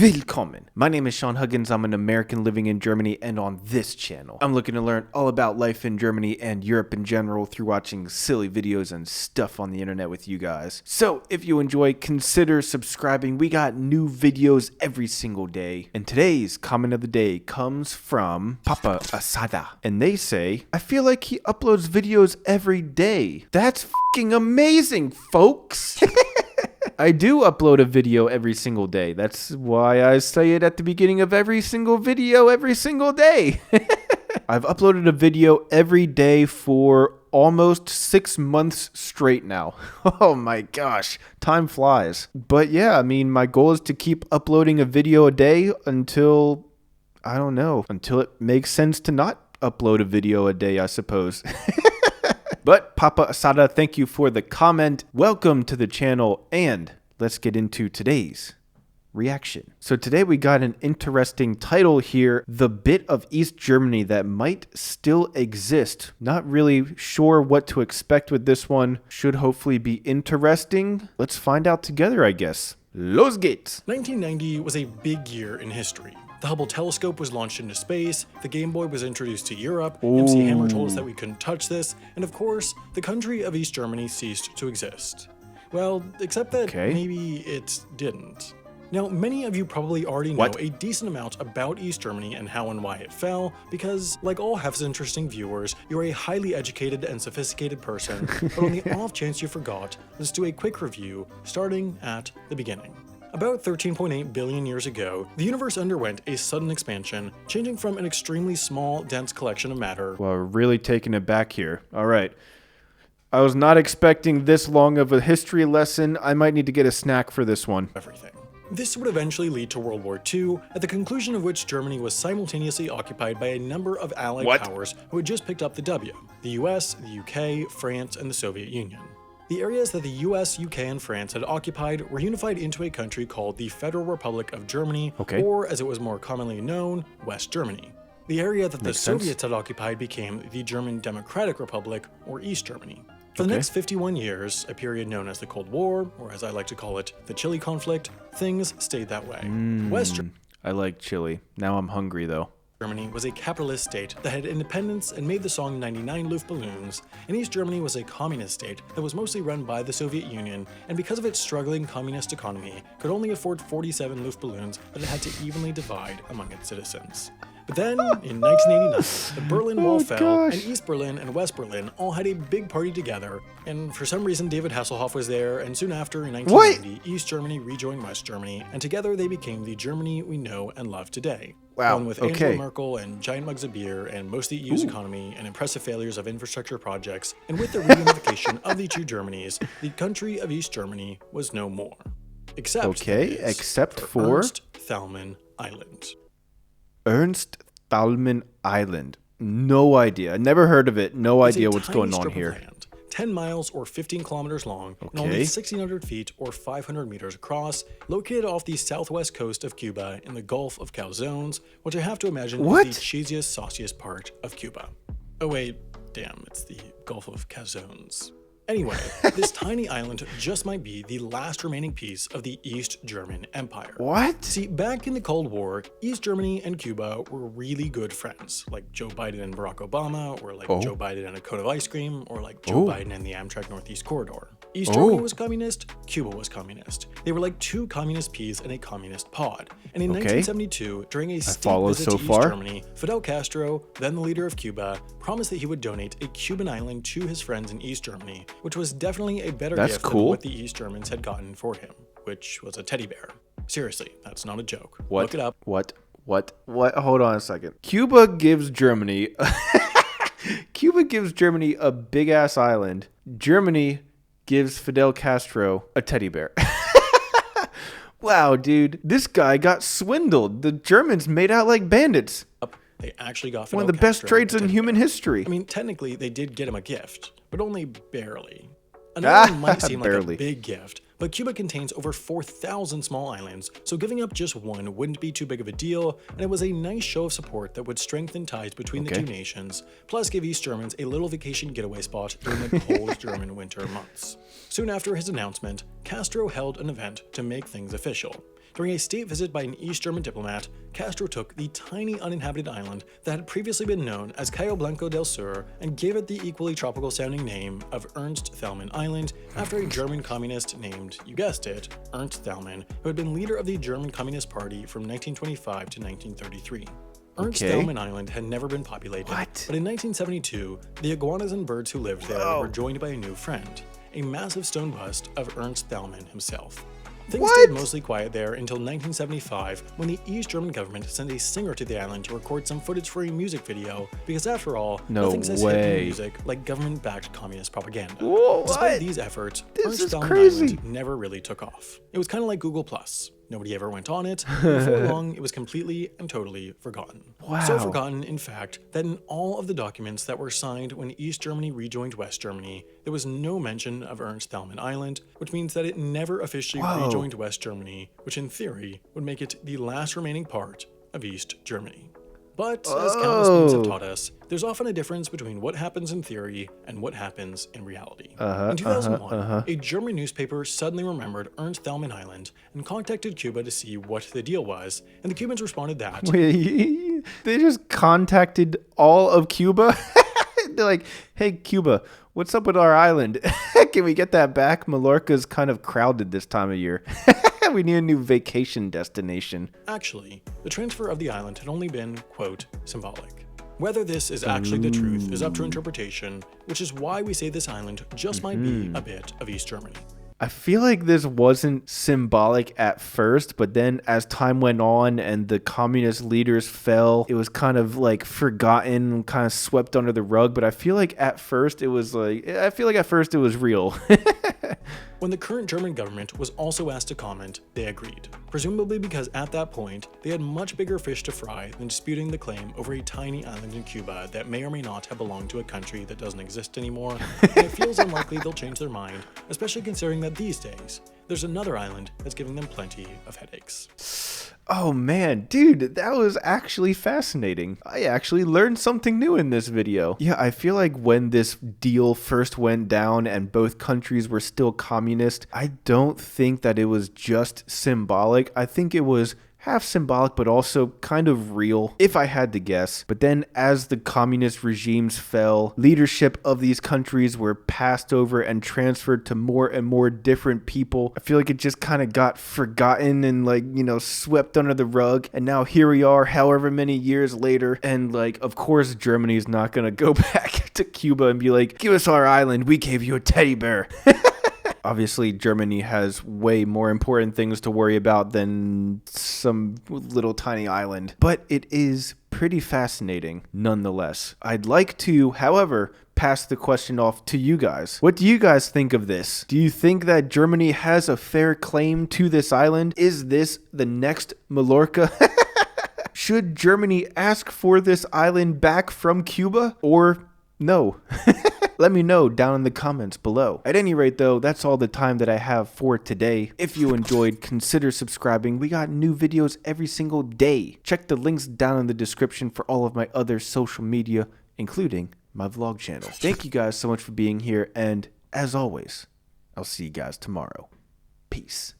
Willkommen. My name is Sean Huggins. I'm an American living in Germany, and on this channel, I'm looking to learn all about life in Germany and Europe in general through watching silly videos and stuff on the internet with you guys. So if you enjoy, consider subscribing. We got new videos every single day. And today's comment of the day comes from Papa Asada. And they say, I feel like he uploads videos every day. That's fucking amazing, folks. I do upload a video every single day. That's why I say it at the beginning of every single video every single day. I've uploaded a video every day for almost 6 months straight now. Oh my gosh, time flies. But yeah, I mean, my goal is to keep uploading a video a day until, I don't know, until it makes sense to not upload a video a day, I suppose. But Papa Asada, thank you for the comment. Welcome to the channel, and let's get into today's reaction. So today we got an interesting title here, The Bit of East Germany That Might Still Exist. Not really sure what to expect with this one. Should hopefully be interesting. Let's find out together, I guess. Los geht's! 1990 was a big year in history. The Hubble telescope was launched into space, the Game Boy was introduced to Europe, MC Hammer told us that we couldn't touch this, and of course, the country of East Germany ceased to exist. Well, except that maybe it didn't. Now, many of you probably already know a decent amount about East Germany and how and why it fell, because, like all half-as-interesting viewers, you're a highly educated and sophisticated person, but on the off chance you forgot, let's do a quick review, starting at the beginning. About 13.8 billion years ago, the universe underwent a sudden expansion, changing from an extremely small, dense collection of matter. Well, we're really taking it back here. All right. I was not expecting this long of a history lesson. I might need to get a snack for this one. Everything. This would eventually lead to World War II, at the conclusion of which Germany was simultaneously occupied by a number of allied powers who had just picked up the W: the US, the UK, France, and the Soviet Union. The areas that the US, UK, and France had occupied were unified into a country called the Federal Republic of Germany, or as it was more commonly known, West Germany. The area that the Soviets had occupied became the German Democratic Republic, or East Germany. For the next 51 years, a period known as the Cold War, or as I like to call it, the Chile conflict, things stayed that way. West Germany, I like chili. Now I'm hungry though. Germany was a capitalist state that had independence and made the song 99 Luftballons, and East Germany was a communist state that was mostly run by the Soviet Union, and because of its struggling communist economy, could only afford 47 Luftballons that it had to evenly divide among its citizens. But then, in 1989, the Berlin Wall fell, and East Berlin and West Berlin all had a big party together, and for some reason David Hasselhoff was there, and soon after, in 1990, East Germany rejoined West Germany, and together they became the Germany we know and love today. Wow, One with Angela Merkel and giant mugs of beer and most of the EU's economy and impressive failures of infrastructure projects, and with the reunification of the two Germanys, the country of East Germany was no more. Except for Ernst Thalmann Island. Ernst Thalmann Island. No idea. Never heard of it. No idea what's going on here. Land, 10 miles or 15 kilometers long, and only 1,600 feet or 500 meters across, located off the southwest coast of Cuba in the Gulf of Calzones, which I have to imagine is the cheesiest, sauciest part of Cuba. Oh wait, damn, it's the Gulf of Calzones. Anyway, this tiny island just might be the last remaining piece of the East German Empire. See, back in the Cold War, East Germany and Cuba were really good friends, like Joe Biden and Barack Obama, or like Joe Biden and a cone of ice cream, or like Joe Biden and the Amtrak Northeast Corridor. East Germany was communist, Cuba was communist. They were like two communist peas in a communist pod. And in 1972, during a state visit to East Germany, Fidel Castro, then the leader of Cuba, promised that he would donate a Cuban island to his friends in East Germany, which was definitely a better gift than what the East Germans had gotten for him, which was a teddy bear. Seriously, that's not a joke. Look it up. What? Hold on a second. Cuba gives Germany a big ass island. Germany gives Fidel Castro a teddy bear. Wow, dude. This guy got swindled. The Germans made out like bandits. They actually got Fidel one of the best trades in human history. I mean, technically, they did get him a gift, but only barely. Another one might seem like a big gift, but Cuba contains over 4,000 small islands, so giving up just one wouldn't be too big of a deal, and it was a nice show of support that would strengthen ties between the two nations, plus give East Germans a little vacation getaway spot during the cold German winter months. Soon after his announcement, Castro held an event to make things official. During a state visit by an East German diplomat, Castro took the tiny uninhabited island that had previously been known as Cayo Blanco del Sur and gave it the equally tropical sounding name of Ernst Thälmann Island after a German communist named, you guessed it, Ernst Thälmann, who had been leader of the German Communist Party from 1925 to 1933. Ernst Thälmann Island had never been populated, but in 1972, the iguanas and birds who lived there were joined by a new friend, a massive stone bust of Ernst Thälmann himself. Things stayed mostly quiet there until 1975, when the East German government sent a singer to the island to record some footage for a music video, because after all, nothing says hip music like government-backed communist propaganda. Despite these efforts, Ernst Thälmann Island never really took off. It was kind of like Google+. Nobody ever went on it, and before long, it was completely and totally forgotten. So forgotten, in fact, that in all of the documents that were signed when East Germany rejoined West Germany, there was no mention of Ernst Thälmann Island, which means that it never officially rejoined West Germany, which in theory would make it the last remaining part of East Germany. But, as countless moons have taught us, there's often a difference between what happens in theory and what happens in reality. In 2001, a German newspaper suddenly remembered Ernst Thälmann Island and contacted Cuba to see what the deal was, and the Cubans responded that... Wait, they just contacted all of Cuba? They're like, hey, Cuba, what's up with our island? Can we get that back? Mallorca's kind of crowded this time of year. We need a new vacation destination. Actually, the transfer of the island had only been, quote, symbolic. Whether this is actually the truth is up to interpretation, which is why we say this island just might be a bit of East Germany. I feel like this wasn't symbolic at first, but then as time went on and the communist leaders fell, it was kind of like forgotten, kind of swept under the rug. But I feel like at first it was real. When the current German government was also asked to comment, they agreed, presumably because at that point, they had much bigger fish to fry than disputing the claim over a tiny island in Cuba that may or may not have belonged to a country that doesn't exist anymore, and it feels unlikely they'll change their mind, especially considering that these days, there's another island that's giving them plenty of headaches. Oh man, dude, that was actually fascinating. I actually learned something new in this video. Yeah, I feel like when this deal first went down and both countries were still communist, I don't think that it was just symbolic. I think it was half symbolic, but also kind of real, if I had to guess. But then as the communist regimes fell, leadership of these countries were passed over and transferred to more and more different people. I feel like it just kind of got forgotten and swept under the rug. And now here we are, however many years later. And of course, Germany's not going to go back to Cuba and be like, give us our island. We gave you a teddy bear. Obviously, Germany has way more important things to worry about than some little tiny island. But it is pretty fascinating nonetheless. I'd like to, however, pass the question off to you guys. What do you guys think of this? Do you think that Germany has a fair claim to this island? Is this the next Mallorca? Should Germany ask for this island back from Cuba or no? Let me know down in the comments below. At any rate though, that's all the time that I have for today. If you enjoyed, consider subscribing. We got new videos every single day. Check the links down in the description for all of my other social media, including my vlog channel. Thank you guys so much for being here, and as always, I'll see you guys tomorrow. Peace.